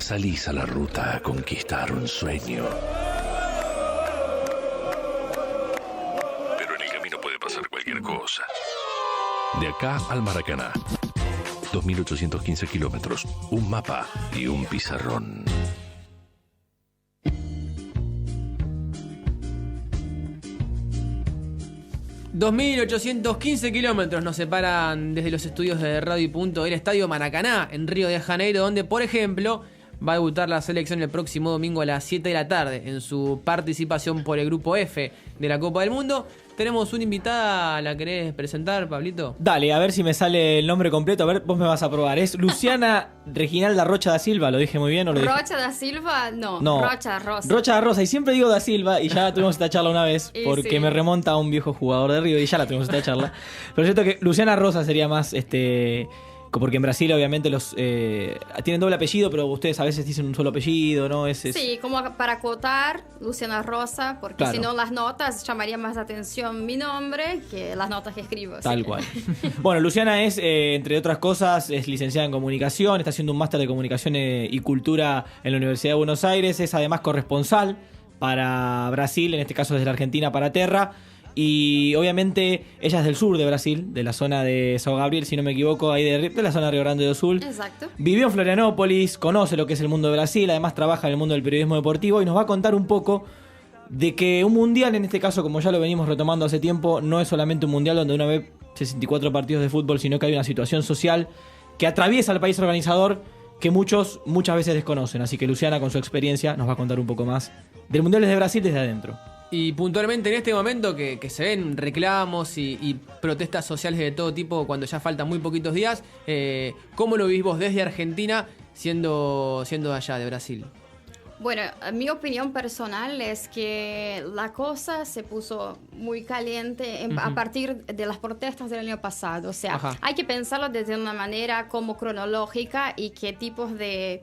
salís a la ruta a conquistar un sueño. Pero en el camino puede pasar cualquier cosa. De acá al Maracaná, 2.815 kilómetros, un mapa y un pizarrón. $2.815 kilómetros nos separan desde los estudios de Radio y Punto del Estadio Maracaná, en Río de Janeiro, donde, por ejemplo, va a debutar la selección el próximo domingo a las 7 de la tarde en su participación por el Grupo F de la Copa del Mundo. Tenemos una invitada, ¿la querés presentar, Pablito? Dale, a ver si me sale el nombre completo, a ver, vos me vas a probar. Es Luciana Reginalda Rocha da Silva, ¿lo dije muy bien o lo dije? ¿Rocha da Silva? No, Rocha Rosa. Rocha da Rosa, y siempre digo da Silva, y ya tuvimos esta charla una vez, porque sí, me remonta a un viejo jugador de Río, y ya la tuvimos esta charla. Pero es cierto que Luciana Rosa sería más, porque en Brasil obviamente los tienen doble apellido, pero ustedes a veces dicen un solo apellido, ¿no? Sí, como para acotar, Luciana Rosa, porque claro, si no las notas llamaría más atención mi nombre que las notas que escribo. Tal cual. Bueno, Luciana es, entre otras cosas, es licenciada en comunicación, está haciendo un máster de comunicación y cultura en la Universidad de Buenos Aires, es además corresponsal para Brasil, en este caso desde la Argentina para Terra. Y obviamente ella es del sur de Brasil, de la zona de São Gabriel, si no me equivoco, ahí de la zona de Río Grande do Sul. Exacto. Vivió en Florianópolis, conoce lo que es el mundo de Brasil, además trabaja en el mundo del periodismo deportivo y nos va a contar un poco de que un mundial, en este caso, como ya lo venimos retomando hace tiempo, no es solamente un mundial donde uno ve 64 partidos de fútbol, sino que hay una situación social que atraviesa al país organizador que muchas veces desconocen. Así que Luciana, con su experiencia, nos va a contar un poco más del mundial de Brasil desde adentro. Y puntualmente en este momento que se ven reclamos y protestas sociales de todo tipo cuando ya faltan muy poquitos días, ¿cómo lo vivís vos desde Argentina siendo allá de Brasil? Bueno, mi opinión personal es que la cosa se puso muy caliente a partir de las protestas del año pasado. O sea, hay que pensarlo desde una manera como cronológica y qué tipos de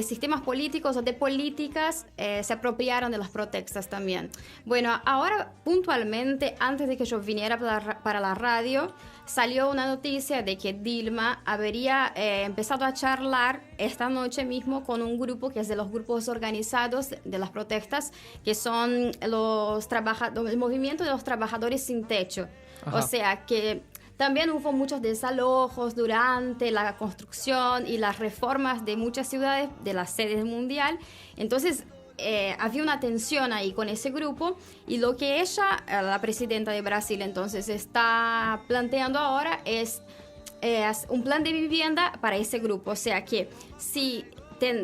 sistemas políticos o de políticas se apropiaron de las protestas también. Bueno, ahora puntualmente, antes de que yo viniera para la radio, salió una noticia de que Dilma habría empezado a charlar esta noche mismo con un grupo que es de los grupos organizados de las protestas, que son el movimiento de los trabajadores sin techo. O sea que también hubo muchos desalojos durante la construcción y las reformas de muchas ciudades de las sedes mundial. Entonces, había una tensión ahí con ese grupo y lo que ella, la presidenta de Brasil, entonces está planteando ahora es un plan de vivienda para ese grupo. O sea que si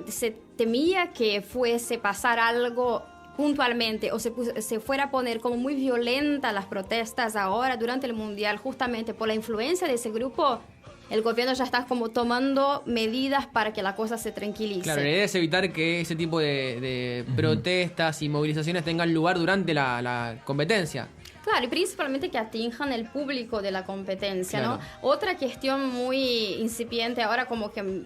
se temía que fuese pasar algo puntualmente o se fuera a poner como muy violenta las protestas ahora durante el mundial justamente por la influencia de ese grupo, el gobierno ya está como tomando medidas para que la cosa se tranquilice. Claro, la idea es evitar que ese tipo de protestas y movilizaciones tengan lugar durante la competencia. Claro, y principalmente que atinjan el público de la competencia, claro, ¿no? Otra cuestión muy incipiente ahora, como que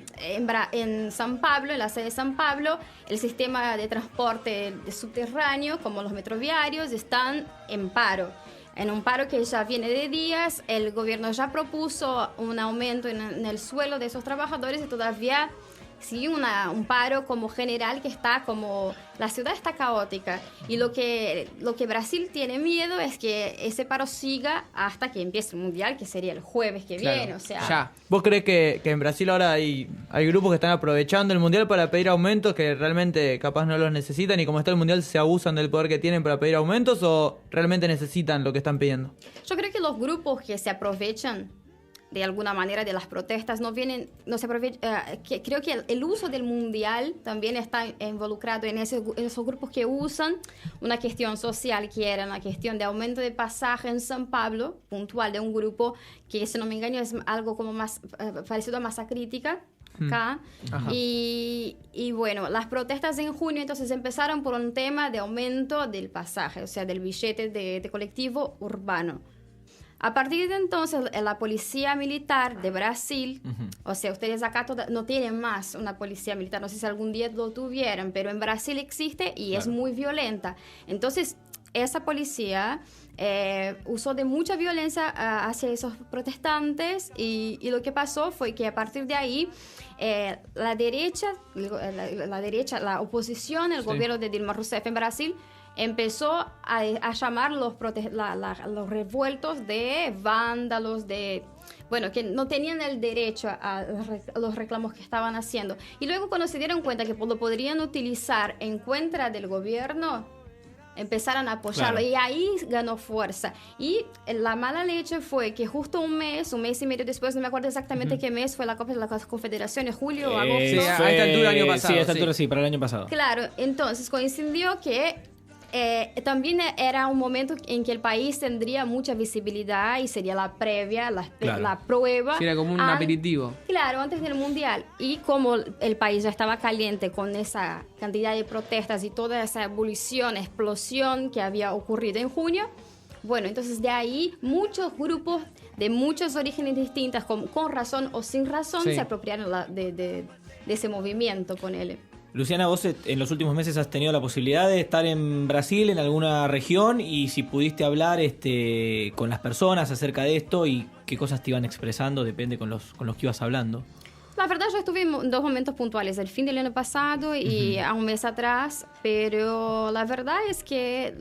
en San Pablo, en la sede de San Pablo, el sistema de transporte subterráneo, como los metroviarios, están en paro. En un paro que ya viene de días, el gobierno ya propuso un aumento en el sueldo de esos trabajadores y todavía sigue un paro como general que está como... La ciudad está caótica y lo que Brasil tiene miedo es que ese paro siga hasta que empiece el mundial, que sería el jueves que viene, o sea... Ya. ¿Vos crees que en Brasil ahora hay grupos que están aprovechando el mundial para pedir aumentos que realmente capaz no los necesitan y como está el mundial se abusan del poder que tienen para pedir aumentos o realmente necesitan lo que están pidiendo? Yo creo que los grupos que se aprovechan de alguna manera de las protestas no se aprovecha, creo que el uso del mundial también está involucrado en esos grupos que usan una cuestión social que era una cuestión de aumento de pasaje en San Pablo, puntual de un grupo que, si no me engaño, es algo como más parecido a masa crítica acá. Y bueno, las protestas en junio entonces empezaron por un tema de aumento del pasaje, o sea, del billete de colectivo urbano. A partir de entonces, la policía militar de Brasil, o sea, ustedes acá no tienen más una policía militar, no sé si algún día lo tuvieran, pero en Brasil existe y es muy violenta. Entonces, esa policía usó de mucha violencia hacia esos protestantes y lo que pasó fue que a partir de ahí la derecha, la oposición, el gobierno de Dilma Rousseff en Brasil, empezó a llamar los revueltos de vándalos, bueno, que no tenían el derecho a los reclamos que estaban haciendo. Y luego cuando se dieron cuenta que lo podrían utilizar en contra del gobierno, empezaron a apoyarlo. Claro. Y ahí ganó fuerza. Y la mala leche fue que justo un mes y medio después, no me acuerdo exactamente qué mes fue la Copa de las Confederaciones, julio o agosto. Sí, a esta altura del año pasado. Sí, a esta altura sí, para el año pasado. Claro, entonces coincidió que también era un momento en que el país tendría mucha visibilidad y sería la previa, la prueba. Sí, era como un aperitivo. Claro, antes del Mundial. Y como el país ya estaba caliente con esa cantidad de protestas y toda esa explosión que había ocurrido en junio, bueno, entonces de ahí muchos grupos de muchos orígenes distintos, con razón o sin razón, se apropiaron de ese movimiento con él. Luciana, vos en los últimos meses has tenido la posibilidad de estar en Brasil, en alguna región, y si pudiste hablar con las personas acerca de esto y qué cosas te iban expresando, depende con los que ibas hablando. La verdad, yo estuve en dos momentos puntuales, el fin del año pasado y a un mes atrás, pero la verdad es que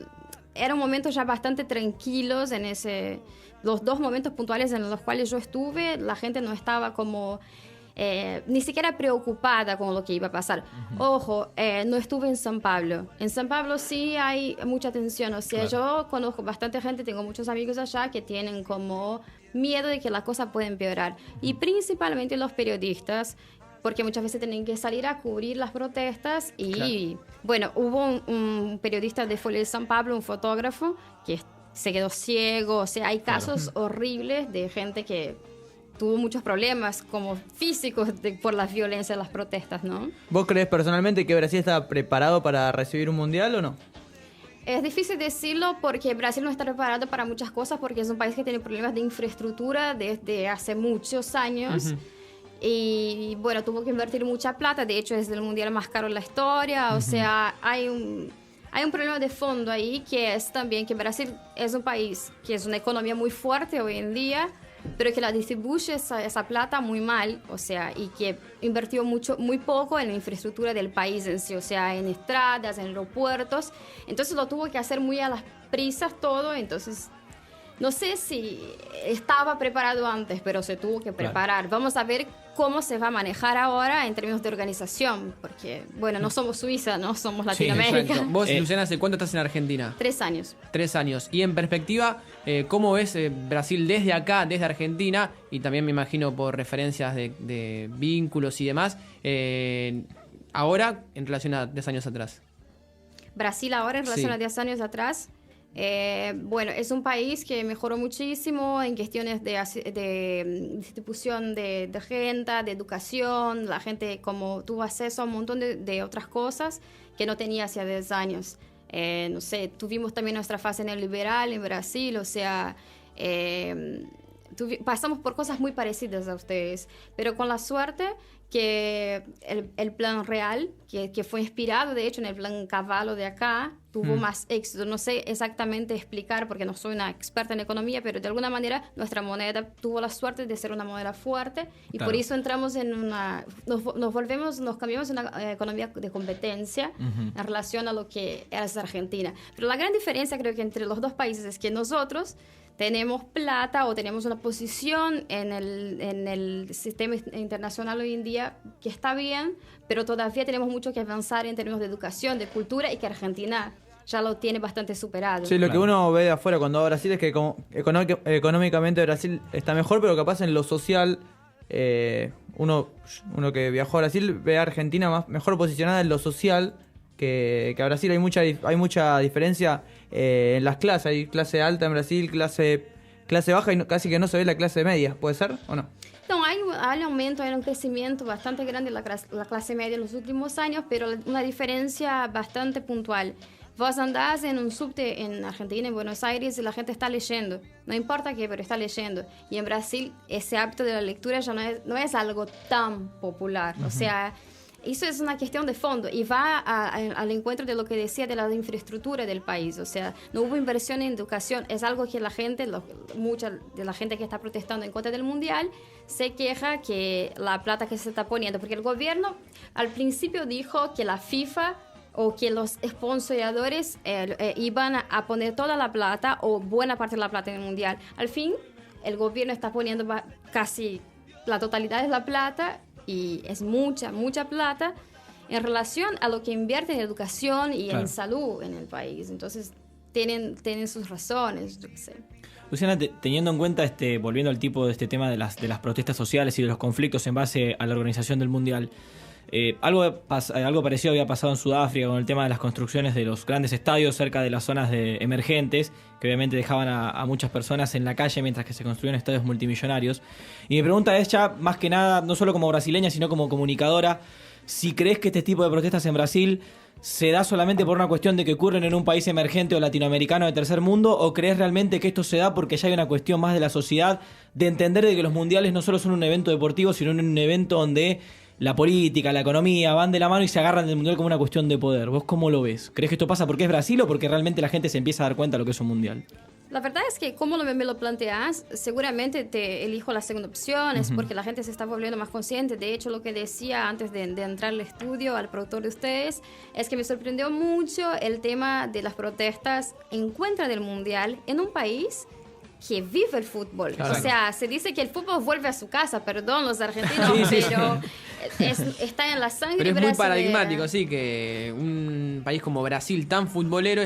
eran momentos ya bastante tranquilos los dos momentos puntuales en los cuales yo estuve, la gente no estaba como... ni siquiera preocupada con lo que iba a pasar. Ojo, no estuve en São Paulo. En São Paulo sí hay mucha tensión. O sea, yo conozco bastante gente, tengo muchos amigos allá que tienen como miedo de que la cosa pueda empeorar. Y principalmente los periodistas, porque muchas veces tienen que salir a cubrir las protestas. Y bueno, hubo un periodista de Folha de São Paulo, un fotógrafo, que se quedó ciego. O sea, hay casos horribles de gente que tuvo muchos problemas como físicos por la violencia de las protestas, ¿no? ¿Vos crees personalmente que Brasil está preparado para recibir un mundial o no? Es difícil decirlo porque Brasil no está preparado para muchas cosas porque es un país que tiene problemas de infraestructura desde hace muchos años. Y bueno, tuvo que invertir mucha plata, de hecho es el mundial más caro en la historia, o sea, hay un problema de fondo ahí que es también que Brasil es un país que es una economía muy fuerte hoy en día, pero que la distribuye esa plata muy mal, o sea, y que invirtió muy poco en la infraestructura del país en sí, o sea, en estradas, en aeropuertos, entonces lo tuvo que hacer muy a las prisas todo, entonces no sé si estaba preparado antes, pero se tuvo que preparar. Claro. Vamos a ver cómo se va a manejar ahora en términos de organización, porque, bueno, no somos Suiza, no somos Latinoamérica. Sí, vos, Luciana, ¿hace cuánto estás en Argentina? 3 años. 3 años. Y en perspectiva, ¿cómo ves Brasil desde acá, desde Argentina? Y también me imagino por referencias de vínculos y demás, ahora en relación a 10 años atrás. Brasil ahora en relación a 10 años atrás. Bueno, es un país que mejoró muchísimo en cuestiones de distribución de renta, de educación. La gente como tuvo acceso a un montón de otras cosas que no tenía hace 10 años. No sé, tuvimos también nuestra fase neoliberal en Brasil, o sea, pasamos por cosas muy parecidas a ustedes, pero con la suerte que el plan real, que fue inspirado de hecho en el plan Cavallo de acá, tuvo más éxito. No sé exactamente explicar porque no soy una experta en economía, pero de alguna manera nuestra moneda tuvo la suerte de ser una moneda fuerte y por eso entramos en nos cambiamos en una economía de competencia en relación a lo que era Argentina. Pero la gran diferencia creo que entre los dos países es que nosotros tenemos plata o tenemos una posición en el sistema internacional hoy en día que está bien, pero todavía tenemos mucho que avanzar en términos de educación, de cultura, y que Argentina ya lo tiene bastante superado. Sí, lo que uno ve de afuera cuando va a Brasil es que económicamente Brasil está mejor, pero capaz en lo social, uno que viajó a Brasil ve a Argentina mejor posicionada en lo social que a Brasil. Hay mucha diferencia en las clases. Hay clase alta en Brasil, clase baja y casi que no se ve la clase media. ¿Puede ser o no? No, hay un aumento, hay un crecimiento bastante grande de la clase media en los últimos años, pero una diferencia bastante puntual. Vos andás en un subte en Argentina, en Buenos Aires, y la gente está leyendo. No importa qué, pero está leyendo. Y en Brasil ese hábito de la lectura ya no es algo tan popular. O sea, eso es una cuestión de fondo y va al encuentro de lo que decía de la infraestructura del país. O sea, no hubo inversión en educación. Es algo que la gente, mucha de la gente que está protestando en contra del Mundial, se queja que la plata que se está poniendo, porque el gobierno al principio dijo que la FIFA o que los sponsoradores iban a poner toda la plata o buena parte de la plata en el Mundial. Al fin, el gobierno está poniendo casi la totalidad de la plata y es mucha plata en relación a lo que invierte en educación y en salud en el país. Entonces, tienen sus razones, yo qué sé. Luciana, teniendo en cuenta, volviendo al tipo de este tema de las protestas sociales y de los conflictos en base a la organización del Mundial, algo parecido había pasado en Sudáfrica con el tema de las construcciones de los grandes estadios cerca de las zonas emergentes, que obviamente dejaban a muchas personas en la calle mientras que se construían estadios multimillonarios. Y mi pregunta es ya, más que nada, no solo como brasileña, sino como comunicadora, si crees que este tipo de protestas en Brasil se da solamente por una cuestión de que ocurren en un país emergente o latinoamericano de tercer mundo, o crees realmente que esto se da porque ya hay una cuestión más de la sociedad de entender de que los mundiales no solo son un evento deportivo, sino un evento donde la política, la economía van de la mano y se agarran del mundial como una cuestión de poder? ¿Vos cómo lo ves? ¿Crees que esto pasa porque es Brasil o porque realmente la gente se empieza a dar cuenta de lo que es un mundial? La verdad es que, como me lo planteas, seguramente te elijo la segunda opción, es porque la gente se está volviendo más consciente. De hecho, lo que decía antes de entrar al estudio, al productor de ustedes, es que me sorprendió mucho el tema de las protestas en contra del mundial en un país que vive el fútbol. Claro. O sea, se dice que el fútbol vuelve a su casa, perdón los argentinos, pero está en la sangre brasileña. Pero es muy paradigmático, sí, que un país como Brasil, tan futbolero,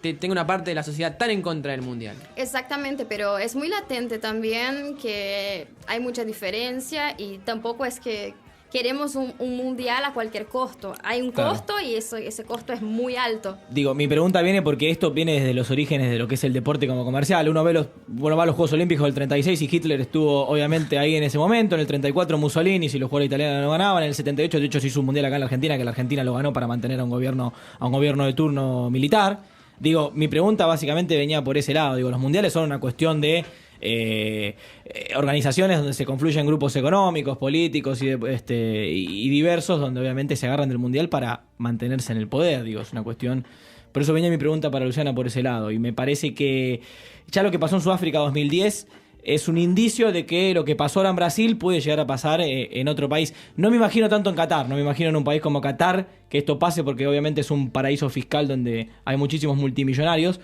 tenga una parte de la sociedad tan en contra del mundial. Exactamente, pero es muy latente también que hay mucha diferencia y tampoco es que queremos un mundial a cualquier costo. Hay un costo y ese costo es muy alto. Digo, mi pregunta viene porque esto viene desde los orígenes de lo que es el deporte como comercial. Uno va a los Juegos Olímpicos del 36 y Hitler estuvo obviamente ahí en ese momento. En el 34 Mussolini, si los jugadores italianos no ganaban. En el 78 de hecho se hizo un mundial acá en la Argentina, que la Argentina lo ganó para mantener a un gobierno de turno militar. Digo, mi pregunta básicamente venía por ese lado. Digo, los mundiales son una cuestión de organizaciones donde se confluyen grupos económicos, políticos y diversos, donde obviamente se agarran del mundial para mantenerse en el poder. Digo, es una cuestión. Por eso venía mi pregunta para Luciana por ese lado. Y me parece que ya lo que pasó en Sudáfrica 2010 es un indicio de que lo que pasó ahora en Brasil puede llegar a pasar en otro país. No me imagino tanto en Qatar, no me imagino en un país como Qatar que esto pase, porque obviamente es un paraíso fiscal donde hay muchísimos multimillonarios,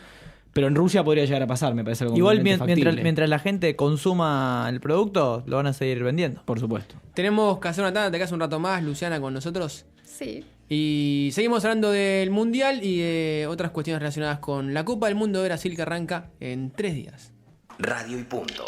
pero en Rusia podría llegar a pasar, me parece algo igual mientras la gente consuma el producto, lo van a seguir vendiendo. Por supuesto. Tenemos que hacer una tanda, te quedas un rato más, Luciana, con nosotros. Sí. Y seguimos hablando del Mundial y de otras cuestiones relacionadas con la Copa del Mundo de Brasil, que arranca en 3 días. Radio y punto.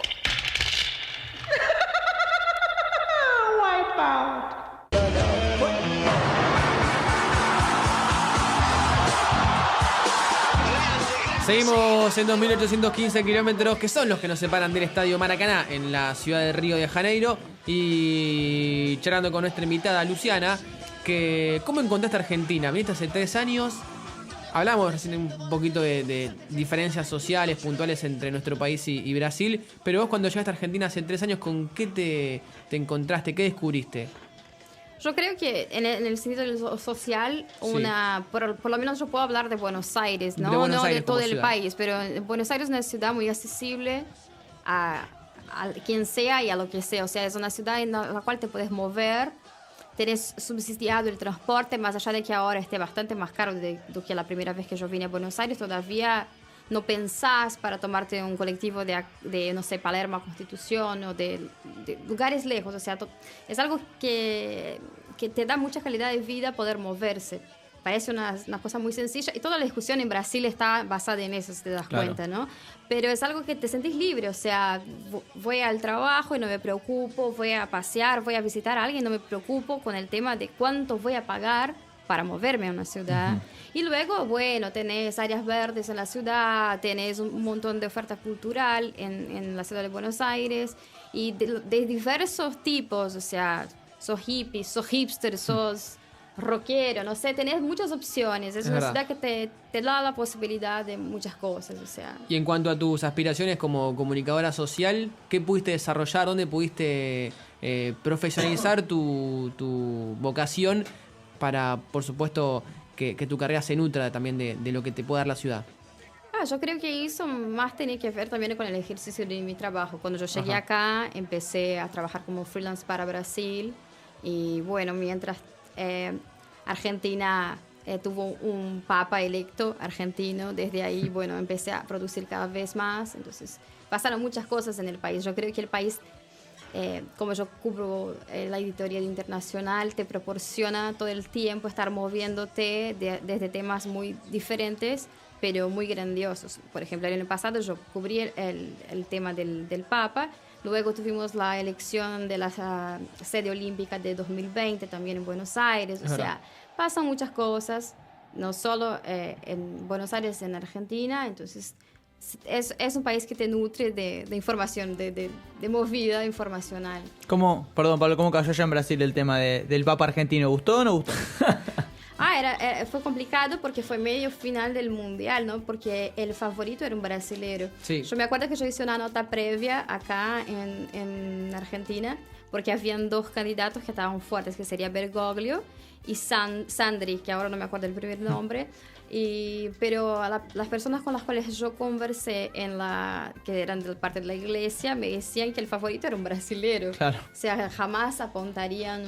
Seguimos en 2.815 kilómetros, que son los que nos separan del Estadio Maracaná en la ciudad de Río de Janeiro. Y charlando con nuestra invitada Luciana, que ¿cómo encontraste Argentina? Viniste hace 3 años. Hablamos recién un poquito de diferencias sociales, puntuales entre nuestro país y Brasil, pero vos cuando llegaste a Argentina hace 3 años, ¿con qué te encontraste? ¿Qué descubriste? Yo creo que en el sentido social, por lo menos yo puedo hablar de Buenos Aires, ¿no? No de todo el país, pero Buenos Aires es una ciudad muy accesible a quien sea y a lo que sea. O sea, es una ciudad en la cual te puedes mover. Tenés subsidiado el transporte, más allá de que ahora esté bastante más caro de que la primera vez que yo vine a Buenos Aires. Todavía no pensás para tomarte un colectivo de no sé, Palermo a Constitución o de lugares lejos. O sea, es algo que te da mucha calidad de vida poder moverse. Parece una cosa muy sencilla y toda la discusión en Brasil está basada en eso, si te das cuenta, ¿no? Pero es algo que te sentís libre, o sea, voy al trabajo y no me preocupo, voy a pasear, voy a visitar a alguien, no me preocupo con el tema de cuánto voy a pagar para moverme a una ciudad. Y luego, bueno, tenés áreas verdes en la ciudad, tenés un montón de oferta cultural en la ciudad de Buenos Aires y de diversos tipos, o sea, sos hippie, sos hipster, sos rockero, no sé, tenés muchas opciones. Es una ciudad que te da la posibilidad de muchas cosas, o sea. Y en cuanto a tus aspiraciones como comunicadora social, ¿qué pudiste desarrollar? ¿Dónde pudiste profesionalizar tu vocación para por supuesto, que tu carrera se nutra también de lo que te puede dar la ciudad? Yo creo que eso más tiene que ver también con el ejercicio de mi trabajo. Cuando yo llegué acá, empecé a trabajar como freelance para Brasil. Y bueno, mientras Argentina tuvo un papa electo argentino, desde ahí, bueno, empecé a producir cada vez más. Entonces, pasaron muchas cosas en el país. Yo creo que el país, como yo cubro la editorial internacional, te proporciona todo el tiempo estar moviéndote desde temas muy diferentes, pero muy grandiosos. Por ejemplo, el año pasado yo cubrí el tema del Papa. Luego tuvimos la elección de la sede olímpica de 2020 también en Buenos Aires. O sea, pasan muchas cosas, no solo en Buenos Aires, en Argentina. Entonces, es un país que te nutre de información, de movida informacional. Perdón, Pablo, ¿cómo cayó allá en Brasil el tema del Papa argentino? ¿Gustó o no gustó? Fue complicado porque fue medio final del mundial, ¿no? Porque el favorito era un brasilero. Sí. Yo me acuerdo que yo hice una nota previa acá en Argentina, porque habían dos candidatos que estaban fuertes, que sería Bergoglio y Sandri, que ahora no me acuerdo el primer nombre. Pero las personas con las cuales yo conversé, que eran de parte de la iglesia, me decían que el favorito era un brasilero. Claro. O sea, jamás apuntarían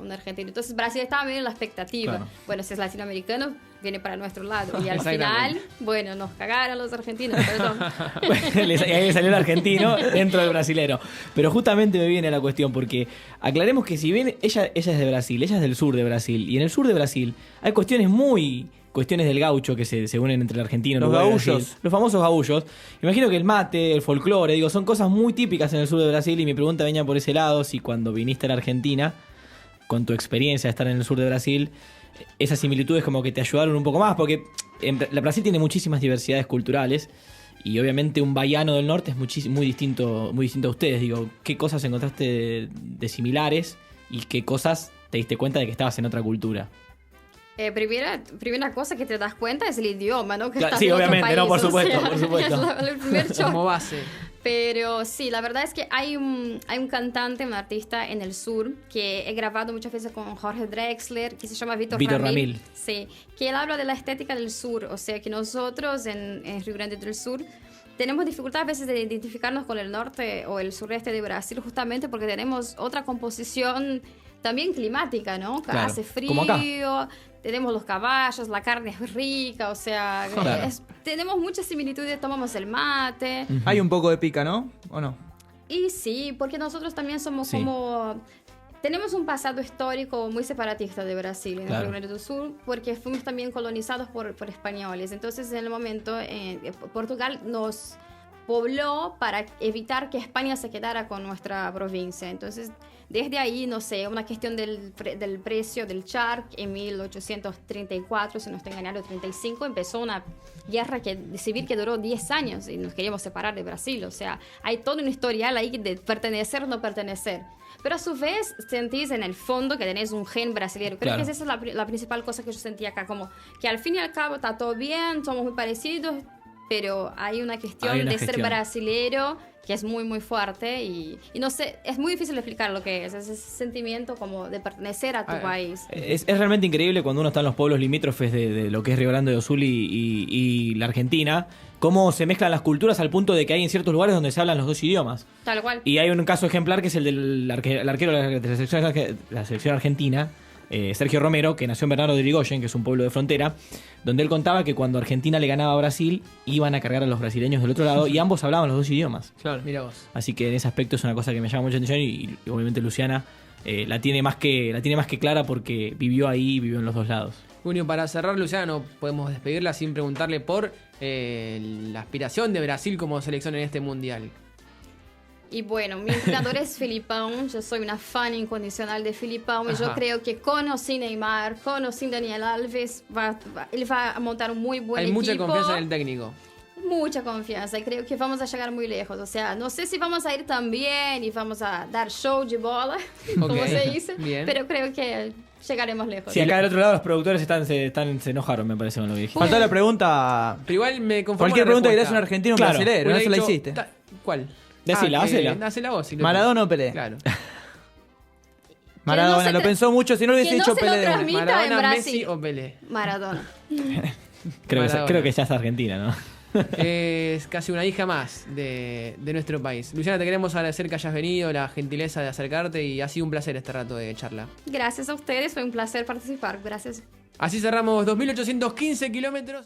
un argentino. Entonces Brasil estaba medio en la expectativa. Claro. Bueno, si es latinoamericano, viene para nuestro lado. Y al final, bueno, nos cagaron los argentinos, perdón. Ahí le salió el argentino dentro del brasilero. Pero justamente me viene la cuestión, porque aclaremos que si bien ella es de Brasil, ella es del sur de Brasil, y en el sur de Brasil hay cuestiones del gaucho que se unen entre el argentino y Los gaullos. Los famosos gaullos. Imagino que el mate, el folclore, son cosas muy típicas en el sur de Brasil, y mi pregunta venía por ese lado, si cuando viniste a la Argentina, con tu experiencia de estar en el sur de Brasil, esas similitudes como que te ayudaron un poco más, porque la Brasil tiene muchísimas diversidades culturales, y obviamente un baiano del norte es muy distinto a ustedes. ¿Qué cosas encontraste de similares y qué cosas te diste cuenta de que estabas en otra cultura? Primera cosa que te das cuenta es el idioma, ¿no? Que Claro, estás sí, en otro obviamente, país, no, por o supuesto, sea, por supuesto. Es el primer shock. Como base. Pero sí, la verdad es que hay un cantante, un artista en el sur que he grabado muchas veces con Jorge Drexler, que se llama Víctor Ramil. Sí, que él habla de la estética del sur. O sea, que nosotros en Río Grande del Sur tenemos dificultad a veces de identificarnos con el norte o el sureste de Brasil, justamente porque tenemos otra composición también climática, ¿no? Claro, Hace frío, como acá. tenemos los caballos, la carne es rica, o sea, Claro. tenemos muchas similitudes, tomamos el mate. Hay un poco de pica, ¿no? ¿O no? Y sí, porque nosotros también somos Sí. Tenemos un pasado histórico muy separatista de Brasil, en Claro. el Río Grande do Sur, porque fuimos también colonizados por españoles. Entonces, en el momento, Portugal nos pobló para evitar que España se quedara con nuestra provincia. Entonces, desde ahí, no sé, una cuestión del precio del charq en 1834, si no estoy engañado, 35, empezó una guerra civil que duró 10 años y nos queríamos separar de Brasil. O sea, hay todo un historial ahí de pertenecer o no pertenecer. Pero a su vez sentís en el fondo que tenés un gen brasileño. Creo Claro. que esa es la principal cosa que yo sentí acá, como que al fin y al cabo está todo bien, somos muy parecidos, pero hay una cuestión Hay una de ser gestión. brasilero que es muy, muy fuerte y no sé, es muy difícil explicar lo que es ese sentimiento como de pertenecer a tu país. Es realmente increíble cuando uno está en los pueblos limítrofes de lo que es Río Grande do Sul y la Argentina, cómo se mezclan las culturas al punto de que hay en ciertos lugares donde se hablan los dos idiomas. Tal cual. Y hay un caso ejemplar que es el del arquero de la selección argentina, Sergio Romero, que nació en Bernardo de Irigoyen, que es un pueblo de frontera, donde él contaba que cuando Argentina le ganaba a Brasil, iban a cargar a los brasileños del otro lado y ambos hablaban los dos idiomas. Claro, mira vos. Así que en ese aspecto es una cosa que me llama mucha atención y obviamente Luciana la tiene más que clara porque vivió ahí y vivió en los dos lados. Junio, para cerrar, Luciana, no podemos despedirla sin preguntarle por la aspiración de Brasil como selección en este mundial. Y bueno, mi entrenador es Filipão, yo soy una fan incondicional de Filipão y yo creo que con o sin Neymar, con o sin Daniel Alves, él va a montar un muy buen equipo. Hay mucha confianza en el técnico. Mucha confianza y creo que vamos a llegar muy lejos. O sea, no sé si vamos a ir tan bien y vamos a dar show de bola, como se dice, bien. pero creo que llegaremos lejos. Sí, acá del otro lado los productores se enojaron, me parece, con lo que dijiste. Faltó la pregunta. Pero igual me conformo. Cualquier la pregunta que le respuesta. hace un argentino o un Claro. brasilero, no Hubiera se la dicho, hiciste. ¿Cuál? Hacela. Hacela vos. si lo ¿Maradona o Pelé? Claro. Maradona, lo pensó mucho, si no lo hubiese dicho Pelé. Que no se lo transmita en Maradona, Brasil. Messi o Pelé. Maradona. Creo que ya es Argentina, ¿no? Es casi una hija más de nuestro país. Luciana, te queremos agradecer que hayas venido, la gentileza de acercarte y ha sido un placer este rato de charla. Gracias a ustedes, fue un placer participar. Gracias. Así cerramos 2.815 kilómetros.